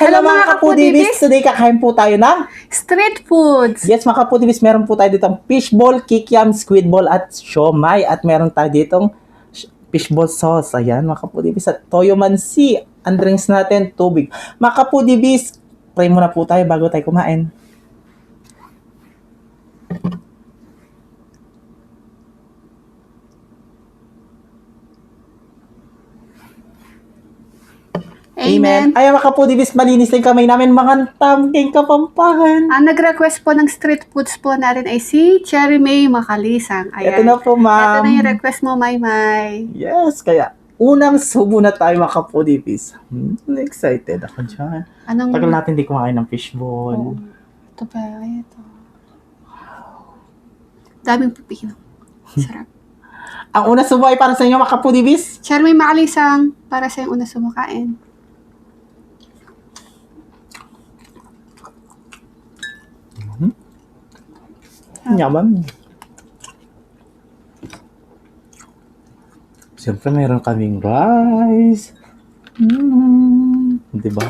Hello mga kapudibis! Today kakain po tayo ng Street foods! yes mga kapudibis, meron po tayo ditong fishball, kikiam, squid ball at siomay. At meron tayo ditong fishball sauce. Ayan mga kapudibis. At toyo mansi. Ang drinks natin, tubig. Mga kapudibis, pray muna po tayo bago tayo kumain. Amen! Ay mga kapudibis, malinis na yung kamay namin. Mga tamking kapampangan. Ang nag-request po ng street foods po natin ay si Cherry May Makalisang. Ito na po, ma'am. Ito na yung request mo, Maymay. Yes, kaya unang subo na tayo mga kapudibis. Excited ako dyan. Tagal natin di kumain ng fishball. Ito pa, ito. Daming pipino. Sarap. Ang una subo ay para sa inyo mga kapudibis. Cherry May Makalisang, para sa yung una sumakain. Yaman. Siyempre meron kaming rice. Diba?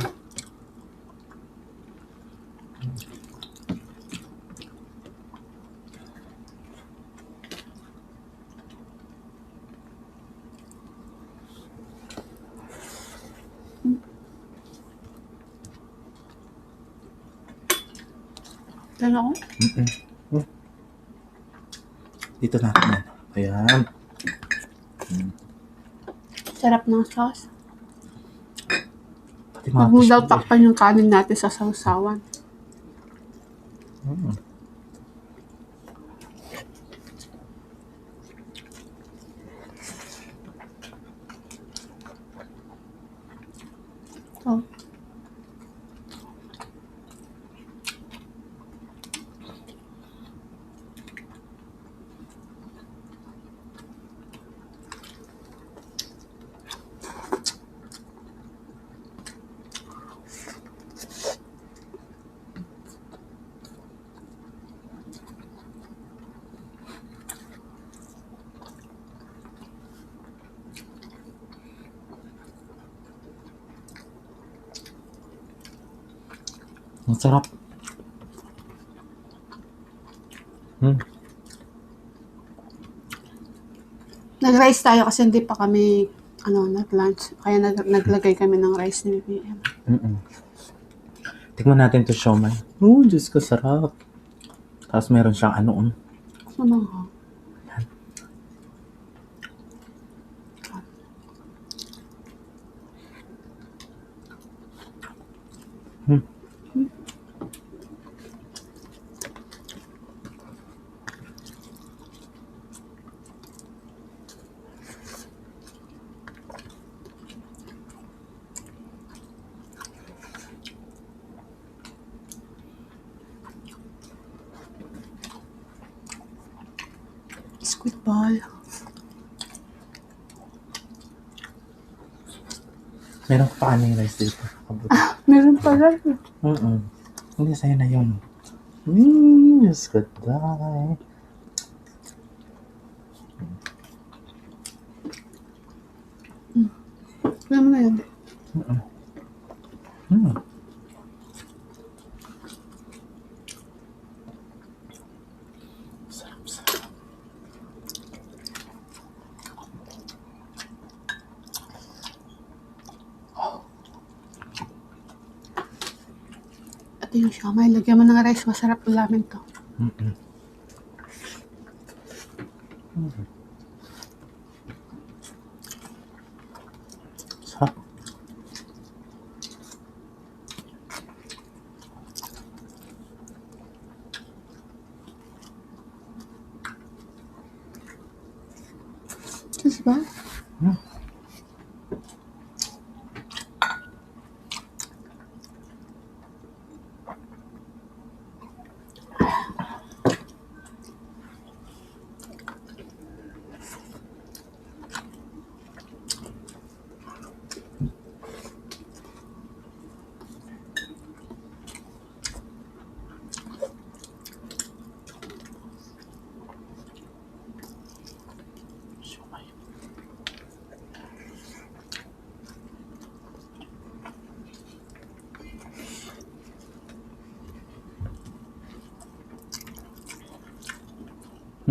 Ano ako? Dito natin. Ayan. Sarap ng sauce. Pati mga Huwag mo daw fishball. takpan yung kanin natin sa sausawan. Oh. Ang sarap. Nag-rice tayo kasi hindi pa kami nag-lunch. Kaya naglagay kami ng rice ni BBM. Tikman natin to siomay. Diyos ko, sarap. Tapos meron siyang Ano nga? Squid ball. Meron pa kaming rice dito. Meron pala. Hindi, sa'yo na yun. Diyos ko, day. Alam mo na yun. Sarap, sarap. Ito yung siomay. Lagyan mo ng rice. Masarap ulamin to. Sarap. Sus ba?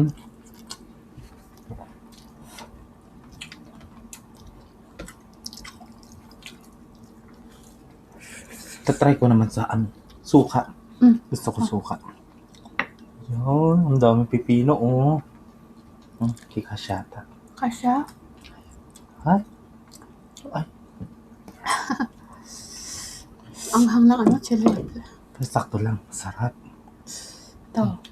Hmm. Tatry ko naman sa suka. Gusto ko suka. Yun, ang dami pipino, oh. Kikasyata. Kasya? Ay. Ay, Ang hang ng ano, chili. sakto lang. Sarap. Ito.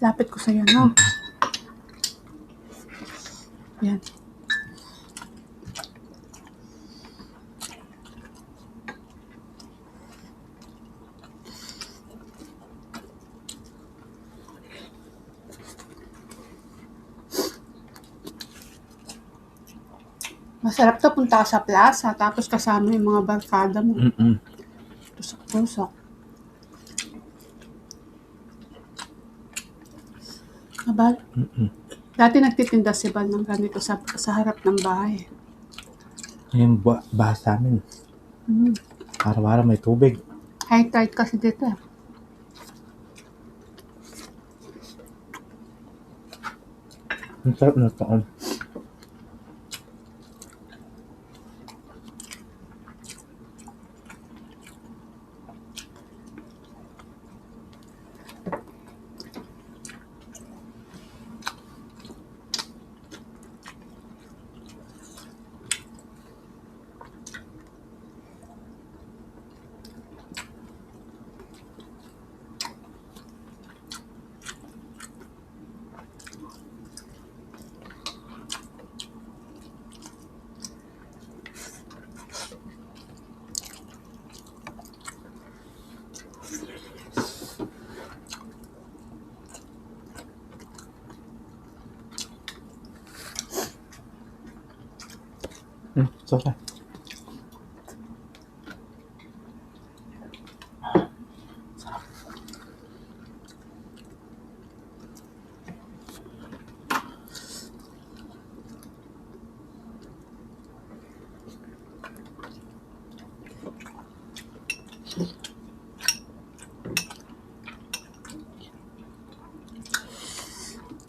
Lapit ko sa'yo, no? Yan. Masarap to, punta ka sa plaza, tapos kasama yung mga barkada mo. Tusok-tusok. Abal? Dati nagtitinda si Bal ng ganito sa harap ng bahay. Yung bahay sa amin. Araw-araw may tubig. High tide kasi dito eh. Ang sarap na ito. It's okay.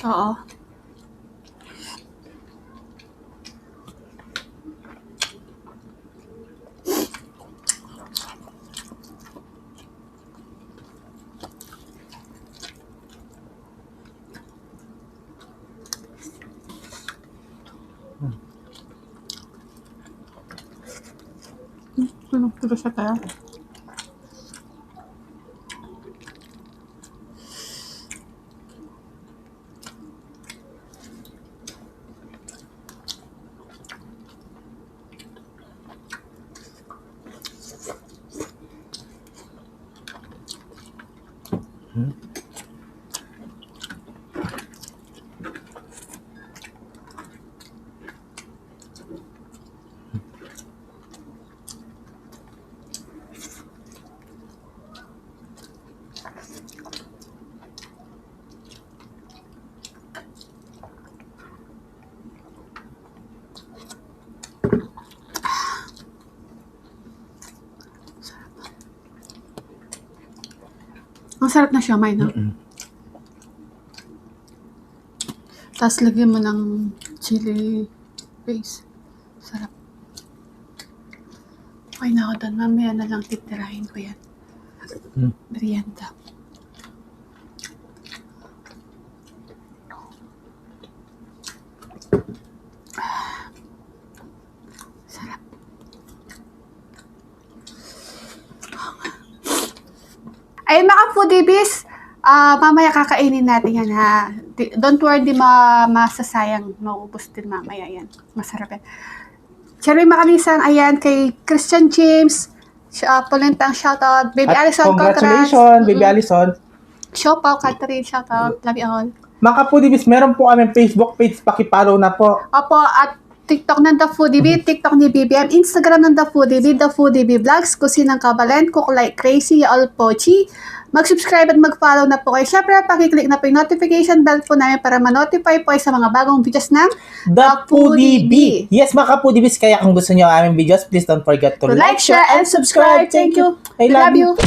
Oo. Tulog siya tayo. Ang sarap na siomai, no? Tapos lagyan mo ng chili paste. Sarap. Okay na ako doon. Mamaya na lang titirahin ko yan. Merienda. Sarap. Ay, mga foodies, mamaya kakainin natin yan, ha. Don't worry, di masasayang. Maubos din mamaya yan. Masarap yan. Cherry Macalisan, ayan, kay Christian James, Polentang shoutout, Baby At Alison, congratulations, Baby Alison. Siopaw, Catherine, shoutout, love you all. Mga kapudibis, meron po kami Facebook page, pakipollow na po. Opo, at TikTok ng The Foodie Bee, TikTok ni BBM, Instagram ng The Foodie Bee, The Foodie Bee Vlogs, Kusinang Kabalen, Cook Like Crazy, All Pochi. Mag-subscribe at mag-follow na po kayo. Syempre, pakiclick na po yung notification bell po namin para ma-notify po kayo sa mga bagong videos ng The Foodie Bee. Yes, mga kapudibis, kaya kung gusto nyo ang aming videos, please don't forget to like, share, and subscribe. Thank you. I love you.